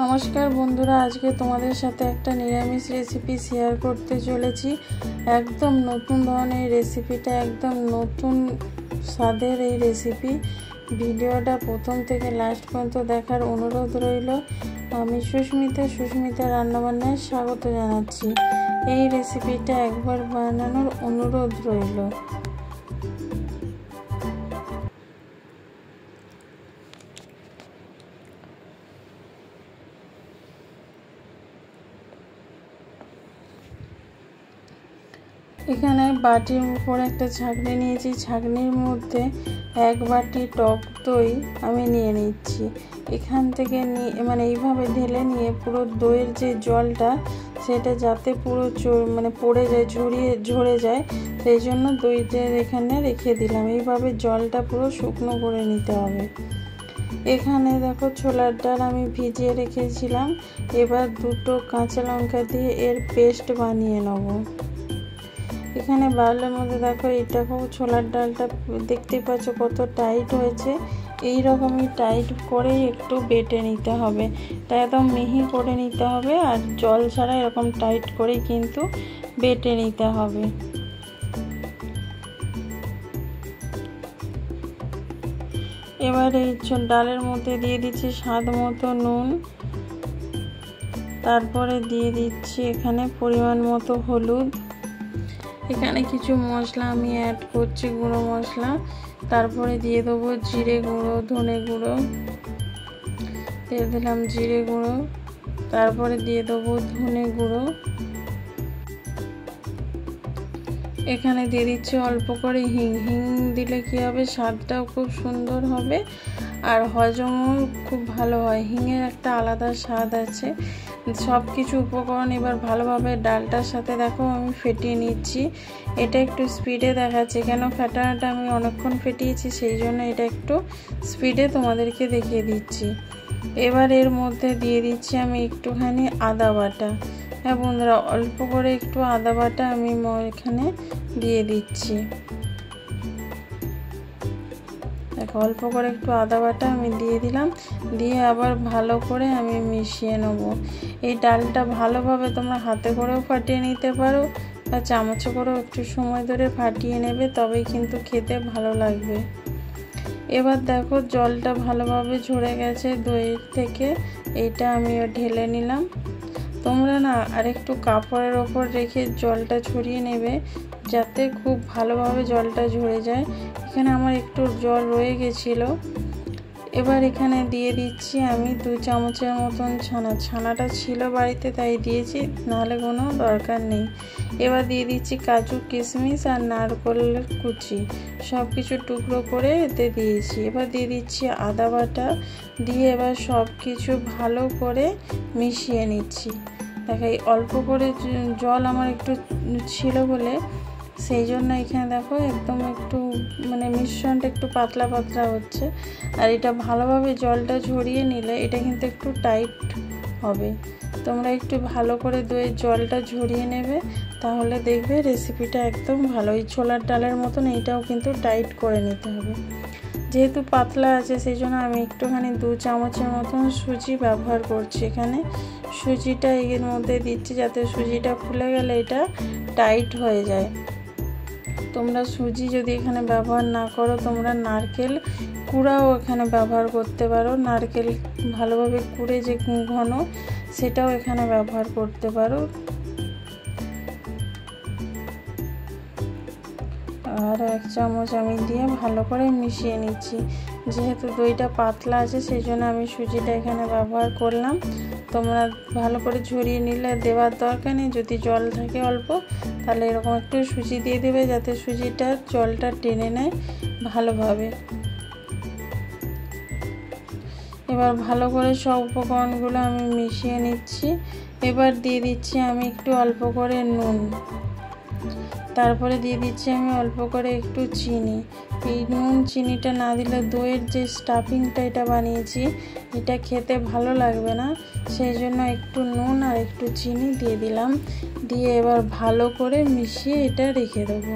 নমস্কার বন্ধুরা, আজকে তোমাদের সাথে একটা নিরামিষ রেসিপি শেয়ার করতে চলেছি। একদম নতুন ধরনের রেসিপিটা, একদম নতুন স্বাদের এই রেসিপি। ভিডিওটা প্রথম থেকে লাস্ট পর্যন্ত দেখার অনুরোধ রইল। আমি সুস্মিতা রান্নাবান্নায় স্বাগত জানাচ্ছি। এই রেসিপিটা একবার বানানোর অনুরোধ রইল। এখানে বাটির উপরে একটা ছাঁকনি নিয়েছি, ছাঁকনির মধ্যে 1 বাটি টক দই আমি নিয়ে নিচ্ছি। এখান থেকে এইভাবে ঢেলে নিয়ে পুরো দইয়ের যে জলটা সেটা যাতে পুরো পড়ে যায়, ঝরে যায়, সেই জন্য দইটা এখানে রেখে দিলাম। এইভাবে জলটা পুরো শুকনো করে নিতে হবে। এখানে দেখো ছোলার ডাল আমি ভিজিয়ে রেখেছিলাম। এবার 2টো কাঁচা লঙ্কা দিয়ে এর পেস্ট বানিয়ে নেব। এখানে বাউলের মধ্যে দেখো ছোলার ডালটা দেখতে পাচ্ছ কত টাইট হয়েছে। এই রকমই টাইট করে একটু বেটে নিতে হবে, তাই একদম মিহি করে নিতে হবে, আর জল ছাড়া এরকম টাইট করেই কিন্তু বেটে নিতে হবে। এবার এই ডালের মধ্যে দিয়ে দিচ্ছি স্বাদ মতো নুন, তারপরে দিয়ে দিচ্ছি এখানে পরিমাণ মতো হলুদ। এখানে কিছু মশলা আমি অ্যাড করছি, গুঁড়ো মশলা। তারপরে দিয়ে দেবো জিরে গুঁড়ো, ধনে গুঁড়ো, দিয়ে দিলাম জিরে গুঁড়ো, তারপরে দিয়ে দেবো ধনে গুঁড়ো। এখানে দিয়ে দিচ্ছি অল্প করে হিং দিলে কি হবে, স্বাদটাও খুব সুন্দর হবে আর হজমও খুব ভালো হয়। হিঙের একটা আলাদা স্বাদ আছে। সব কিছু উপকরণ এবার ভালোভাবে ডালটার সাথে দেখো আমি ফেটিয়ে নিচ্ছি। এটা একটু স্পিডে দেখাচ্ছে, কেন ফেটানোটা আমি অনেকক্ষণ ফেটিয়েছি, সেই জন্য এটা একটু স্পিডে তোমাদেরকে দেখিয়ে দিচ্ছি। এবার এর মধ্যে দিয়ে দিচ্ছি আমি একটুখানি আদা বাটা। হ্যাঁ বন্ধুরা, অল্প করে একটু আদা বাটা আমি এখানে দিয়ে দিচ্ছি। দেখো অল্প করে একটু আদা বাটা আমি দিয়ে দিলাম, দিয়ে আবার ভালো করে আমি মিশিয়ে নেব। এই ডালটা ভালোভাবে তোমরা হাতে করেও ফাটিয়ে নিতে পারো বা চামচে করেও একটু সময় ধরে ফাটিয়ে নেবে, তবেই কিন্তু খেতে ভালো লাগবে। এবার দেখো জলটা ভালোভাবে ঝরে গেছে দইয়ের থেকে, এটা আমি ঢেলে নিলাম। তোমরা আরেকটু কাপড়ের ওপর রেখে জলটা ছড়িয়ে নেবে, যাতে খুব ভালোভাবে জলটা ঝরে যায়। এখানে আমার একটু জল রয়ে গেছিলো। এবার এখানে দিয়ে দিচ্ছি আমি 2 চামচের মতন ছানাটা ছিল বাড়িতে তাই দিয়েছি, নাহলে কোনো দরকার নেই। এবার দিয়ে দিচ্ছি কাজু, কিশমিশ আর নারকেলের কুচি, সব কিছু টুকরো করে এতে দিয়েছি। এবার দিয়ে দিচ্ছি আদা বাটা, দিয়ে এবার সব কিছু ভালো করে মিশিয়ে নিচ্ছি। দেখো এই অল্প করে জল আমার একটু ছিল বলে সেই জন্য এখানে দেখো একদম একটু মিশ্রণটা একটু পাতলা হচ্ছে। আর এটা ভালোভাবে জলটা ঝরিয়ে নিলে এটা কিন্তু একটু টাইট হবে। তোমরা একটু ভালো করে দইয়ের জলটা ঝরিয়ে নেবে, তাহলে দেখবে রেসিপিটা একদম ভালো। এই ছোলার ডালের মতন এইটাও কিন্তু টাইট করে নিতে হবে। যেহেতু পাতলা আছে সেই জন্য আমি একটুখানি 2 চামচের মতন সুজি ব্যবহার করছি। এখানে সুজিটা এর মধ্যে দিচ্ছি যাতে সুজিটা ফুলে গেলে এটা টাইট হয়ে যায়। তোমরা সুজি যদি এখানে ব্যবহার না করো, তোমরা নারকেল কুড়াও এখানে ব্যবহার করতে পারো। নারকেল ভালোভাবে কুড়ে যে ঘন, সেটাও এখানে ব্যবহার করতে পারো। আর 1 চামচ আমি দিয়ে ভালো করে মিশিয়ে নিচ্ছি। যেহেতু দইটা পাতলা আছে সেই জন্য আমি সুজিটা এখানে ব্যবহার করলাম। তোমরা ভালো করে ঝরিয়ে নিলে দেওয়ার দরকার নেই, যদি জল থাকে অল্প তাহলে এরকম একটু সুজি দিয়ে দেবে, যাতে সুজিটা জলটা টেনে নেয় ভালোভাবে। এবার ভালো করে সব উপকরণগুলো আমি মিশিয়ে নিচ্ছি। এবার দিয়ে দিচ্ছি আমি একটু অল্প করে নুন, তারপরে দিয়ে দিচ্ছি আমি অল্প করে একটু চিনি। এই নুন চিনিটা না দিলে দইয়ের যে স্টাফিংটা এটা বানিয়েছি এটা খেতে ভালো লাগবে না, সেই জন্য একটু নুন আর একটু চিনি দিয়ে দিলাম। দিয়ে এবার ভালো করে মিশিয়ে এটা রেখে দেবো।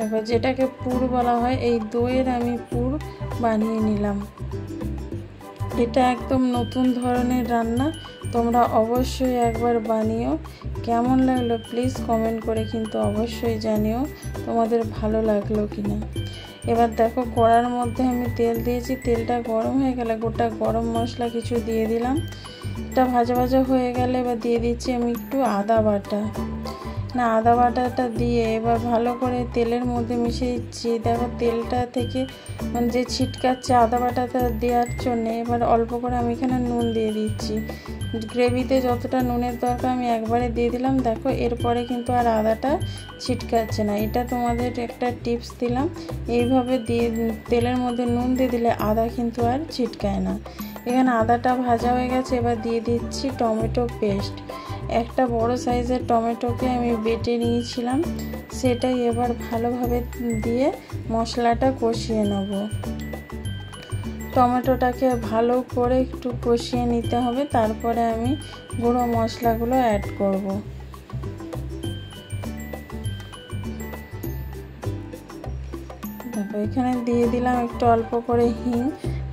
দেখো যেটাকে পুর বলা হয়, এই দইয়ের আমি পুর বানিয়ে নিলাম। এটা একদম নতুন ধরনের রান্না, তোমরা অবশ্যই একবার বানিও। কেমন লাগলো প্লিজ কমেন্ট করে কিন্তু অবশ্যই জানিও তোমাদের ভালো লাগলো কিনা। এবার দেখো কড়ার মধ্যে আমি তেল দিয়েছি, তেলটা গরম হয়ে গেলে গোটা গরম মশলা কিছু দিয়ে দিলাম। এটা ভাজা ভাজা হয়ে গেলে এবার দিয়ে দিচ্ছি আমি একটু আদা বাটা। আদা বাটাটা দিয়ে এবার ভালো করে তেলের মধ্যে মিশিয়ে দিচ্ছি। দেখো তেলটা থেকে মানে যে ছিটকাচ্ছে আদা বাটাটা দেওয়ার জন্যে এবার অল্প করে আমি এখানে নুন দিয়ে দিচ্ছি। গ্রেভিতে যতটা নুনের দরকার আমি একবারে দিয়ে দিলাম। দেখো এরপরে কিন্তু আর আদাটা ছিটকাচ্ছে না, এটা তোমাদের একটা টিপস দিলাম। এইভাবে দিয়ে তেলের মধ্যে নুন দিয়ে দিলে আদা কিন্তু আর ছিটকায় না। এখানে আদাটা ভাজা হয়ে গেছে, এবার দিয়ে দিচ্ছি টমেটো পেস্ট। একটা বড় সাইজের টমেটোকে আমি বেটে নিয়েছিলাম, সেটাই এবার ভালোভাবে দিয়ে মশলাটা কষিয়ে নেব। টমেটোটাকে ভালো করে একটু কষিয়ে নিতে হবে, তারপরে আমি গুঁড়ো মশলাগুলো অ্যাড করব। দেখো এখানে দিয়ে দিলাম একটু অল্প করে হিং।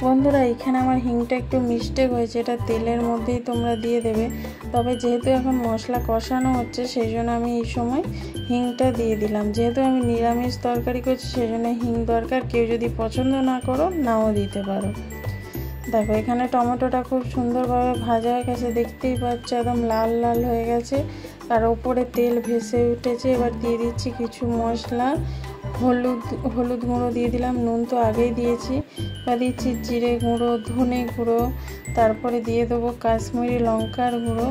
বন্ধুরা এখানে আমার হিংটা একটু মিস্টেক হয়েছে, এটা তেলের মধ্যেই তোমরা দিয়ে দেবে। তবে যেহেতু এখন মশলা কষানো হচ্ছে সেই জন্য আমি এই সময় হিংটা দিয়ে দিলাম। যেহেতু আমি নিরামিষ তরকারি করছি সেই জন্য হিং দরকার, কেউ যদি পছন্দ না করো নাও দিতে পারো। দেখো এখানে টমেটোটা খুব সুন্দরভাবে ভাজা হয়ে গেছে, দেখতেই পাচ্ছ একদম লাল লাল হয়ে গেছে, তার উপরে তেল ভেসে উঠেছে। এবার দিয়ে দিচ্ছি কিছু মশলা, হলুদ গুঁড়ো দিয়ে দিলাম, নুন তো আগেই দিয়েছি। বা দিচ্ছি জিরে গুঁড়ো, ধনে গুঁড়ো, তারপরে দিয়ে দেবো কাশ্মীরি লঙ্কার গুঁড়ো।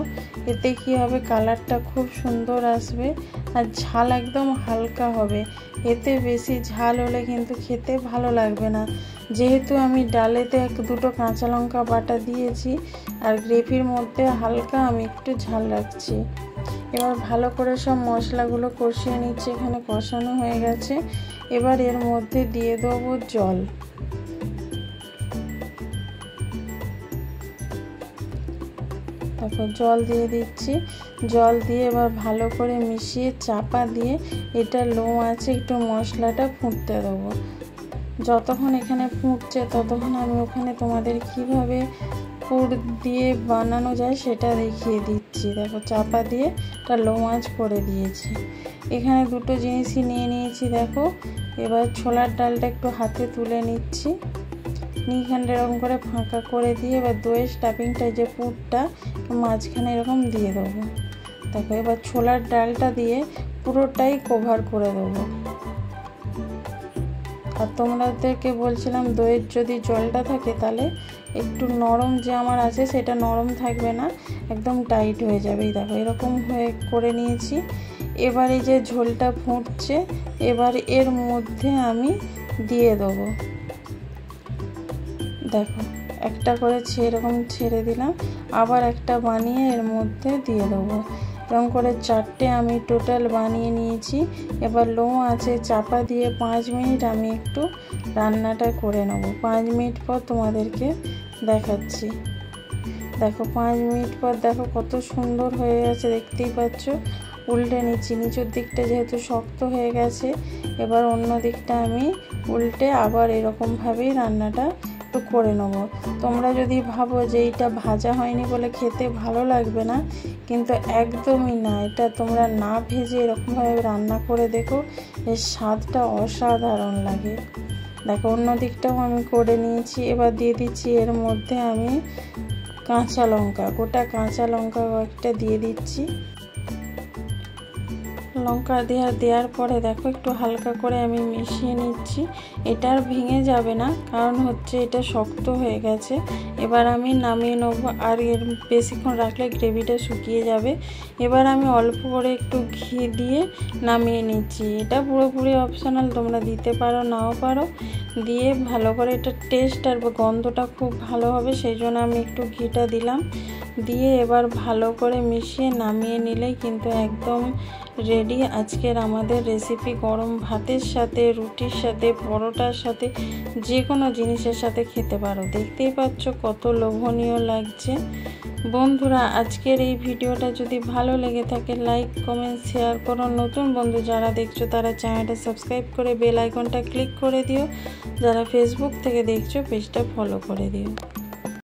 এতে কি হবে কালারটা খুব সুন্দর আসবে আর ঝাল একদম হালকা হবে। এতে বেশি ঝাল হলে কিন্তু খেতে ভালো লাগবে না। যেহেতু আমি ডালেতে দুটো কাঁচা লঙ্কা বাটা দিয়েছি আর গ্রেভির মধ্যে হালকা আমি একটু ঝাল রাখছি। এবার ভালো করে সব মশলাগুলো কষিয়ে নিচ্ছি। এখানে কষানো হয়ে গেছে, এবার এর মধ্যে দিয়ে দেবো জল। তারপর জল দিয়ে দিচ্ছি, জল দিয়ে এবার ভালো করে মিশিয়ে চাপা দিয়ে এটা লো আঁচে একটু মশলাটা ফুটতে দেবো। যতক্ষণ এখানে ফুটছে ততক্ষণ আমি ওখানে তোমাদের কিভাবে পুর দিয়ে বানানো যায় সেটা দেখিয়ে দিচ্ছি। দেখো চাপা দিয়ে এটা লো আঁচ করে দিয়েছি। এখানে দুটো জিনিসই নিয়ে নিয়েছি। দেখো এবার ছোলার ডালটা একটু হাতে তুলে নিচ্ছি, এখানটা এরকম করে ফাঁকা করে দিয়ে এবার দইয়ের স্টাফিংটা যে পুরটা মাঝখানে এরকম দিয়ে দেবো। দেখো এবার ছোলার ডালটা দিয়ে পুরোটাই কভার করে দেবো। আর তোমাদেরকে বলছিলাম দইয়ের যদি জলটা থাকে তাহলে একটু নরম যে আমার আছে সেটা নরম থাকবে না, একদম টাইট হয়ে যাবে। দেখো এরকম হয়ে করে নিয়েছি। এবার এই যে ঝোলটা ফুটছে, এবার এর মধ্যে আমি দিয়ে দেবো। দেখো একটা করে এরকম ছেড়ে দিলাম, আবার একটা বানিয়ে এর মধ্যে দিয়ে দেবো। এরকম করে 4টে আমি টোটাল বানিয়ে নিয়েছি। এবার লো আঁচে চাপা দিয়ে 5 মিনিট আমি একটু রান্নাটা করে নেব। 5 মিনিট পর তোমাদেরকে দেখাচ্ছি। দেখো 5 মিনিট পর দেখো কত সুন্দর হয়ে গেছে, দেখতেই পাচ্ছ। উল্টে নিচ্ছি, নিচের দিকটা যেহেতু শক্ত হয়ে গেছে এবার অন্য দিকটা আমি উল্টে আবার এরকমভাবেই রান্নাটা একটু করে নেব। তোমরা যদি ভাবো যে এইটা ভাজা হয়নি বলে খেতে ভালো লাগবে না, কিন্তু একদমই না। এটা তোমরা না ভেজে এরকমভাবে রান্না করে দেখো, এর স্বাদটা অসাধারণ লাগে। দেখো অন্য দিকটাও আমি করে নিয়েছি। এবার দিয়ে দিচ্ছি এর মধ্যে আমি কাঁচা লঙ্কা, গোটা কাঁচা লঙ্কা কয়েকটা দিয়ে দিচ্ছি। লঙ্কা দেওয়ার পরে দেখো একটু হালকা করে আমি মিশিয়ে নিচ্ছি। এটা আর ভেঙে যাবে না, কারণ হচ্ছে এটা শক্ত হয়ে গেছে। এবার আমি নামিয়ে নেবো, আর এর বেশিক্ষণ রাখলে গ্রেভিটা শুকিয়ে যাবে। এবার আমি অল্প করে একটু ঘি দিয়ে নামিয়ে নিচ্ছি। এটা পুরোপুরি অপশনাল, তোমরা দিতে পারো নাও পারো। দিয়ে ভালো করে এটা টেস্ট আর গন্ধটা খুব ভালো হবে, সেই জন্য আমি একটু ঘিটা দিলাম। দিয়ে এবার ভালো করে মিশিয়ে নামিয়ে নিলেই কিন্তু একদম রেডি আজকের আমাদের রেসিপি। গরম ভাতের সাথে, রুটির সাথে, পরোটার সাথে, যে কোনো জিনিসের সাথে খেতে পারো। দেখতেই পাচ্ছ কত লোভনীয় লাগছে। বন্ধুরা, আজকের এই ভিডিওটা যদি ভালো লেগে থাকে লাইক, কমেন্ট, শেয়ার করো। নতুন বন্ধু যারা দেখছো তারা চ্যানেলটা সাবস্ক্রাইব করে বেল আইকনটা ক্লিক করে দিও। যারা ফেসবুক থেকে দেখছো পেজটা ফলো করে দিও।